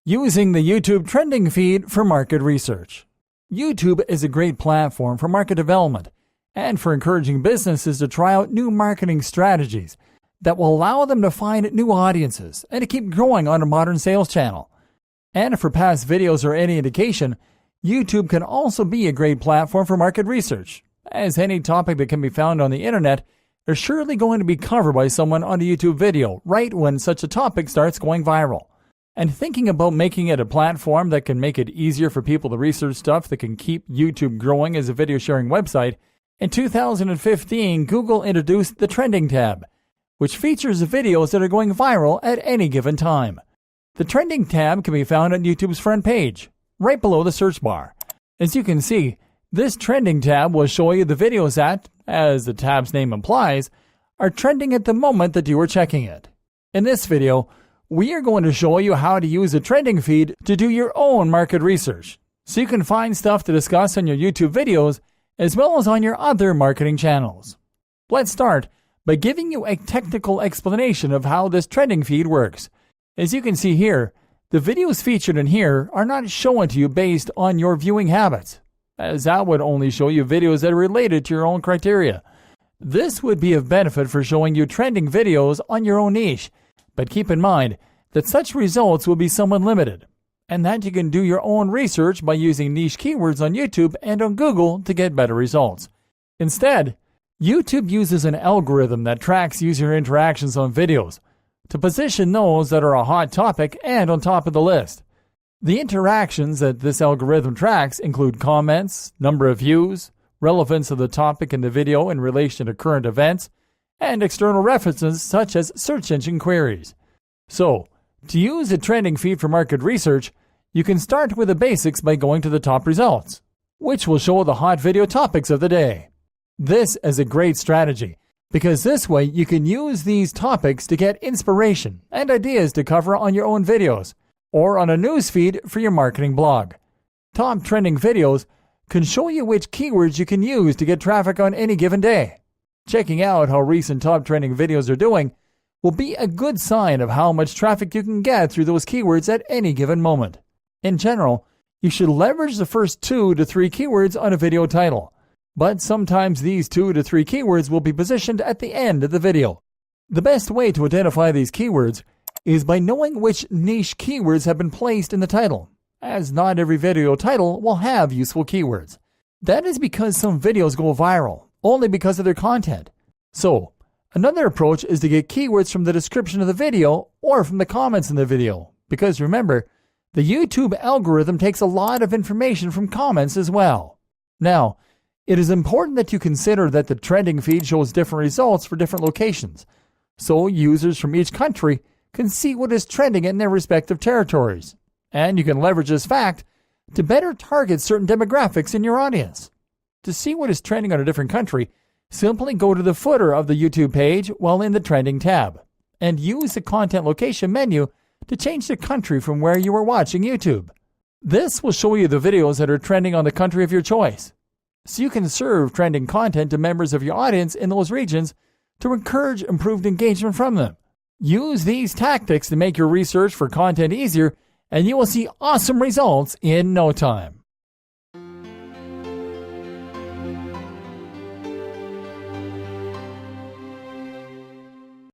Using the YouTube trending feed for market research. YouTube is a great platform for market development and for encouraging businesses to try out new marketing strategies that will allow them to find new audiences and to keep growing on a modern sales channel. And for past videos or any indication, YouTube can also be a great platform for market research, as any topic that can be found on the internet is surely going to be covered by someone on a YouTube video right when such a topic starts going viral. And thinking about making it a platform that can make it easier for people to research stuff that can keep YouTube growing as a video sharing website, in 2015, Google introduced the Trending tab, which features videos that are going viral at any given time. The Trending tab can be found on YouTube's front page, right below the search bar. As you can see, this Trending tab will show you the videos that, as the tab's name implies, are trending at the moment that you are checking it. In this video, we are going to show you how to use a trending feed to do your own market research, so you can find stuff to discuss on your YouTube videos as well as on your other marketing channels. Let's start by giving you a technical explanation of how this trending feed works. As you can see here, the videos featured in here are not shown to you based on your viewing habits, as that would only show you videos that are related to your own criteria. This would be of benefit for showing you trending videos on your own niche, but keep in mind that such results will be somewhat limited, and that you can do your own research by using niche keywords on YouTube and on Google to get better results. Instead, YouTube uses an algorithm that tracks user interactions on videos to position those that are a hot topic and on top of the list. The interactions that this algorithm tracks include comments, number of views, relevance of the topic in the video in relation to current events, and external references such as search engine queries. So, to use a trending feed for market research, you can start with the basics by going to the top results, which will show the hot video topics of the day. This is a great strategy, because this way you can use these topics to get inspiration and ideas to cover on your own videos, or on a news feed for your marketing blog. Top trending videos can show you which keywords you can use to get traffic on any given day. Checking out how recent top trending videos are doing will be a good sign of how much traffic you can get through those keywords at any given moment. In general, you should leverage the first 2 to 3 keywords on a video title, but sometimes these 2 to 3 keywords will be positioned at the end of the video. The best way to identify these keywords is by knowing which niche keywords have been placed in the title, as not every video title will have useful keywords. That is because some videos go viral only because of their content. So, another approach is to get keywords from the description of the video or from the comments in the video, because remember, the YouTube algorithm takes a lot of information from comments as well. Now, it is important that you consider that the trending feed shows different results for different locations, so users from each country can see what is trending in their respective territories, and you can leverage this fact to better target certain demographics in your audience. To see what is trending on a different country, simply go to the footer of the YouTube page while in the Trending tab, and use the Content Location menu to change the country from where you are watching YouTube. This will show you the videos that are trending on the country of your choice, so you can serve trending content to members of your audience in those regions to encourage improved engagement from them. Use these tactics to make your research for content easier, and you will see awesome results in no time.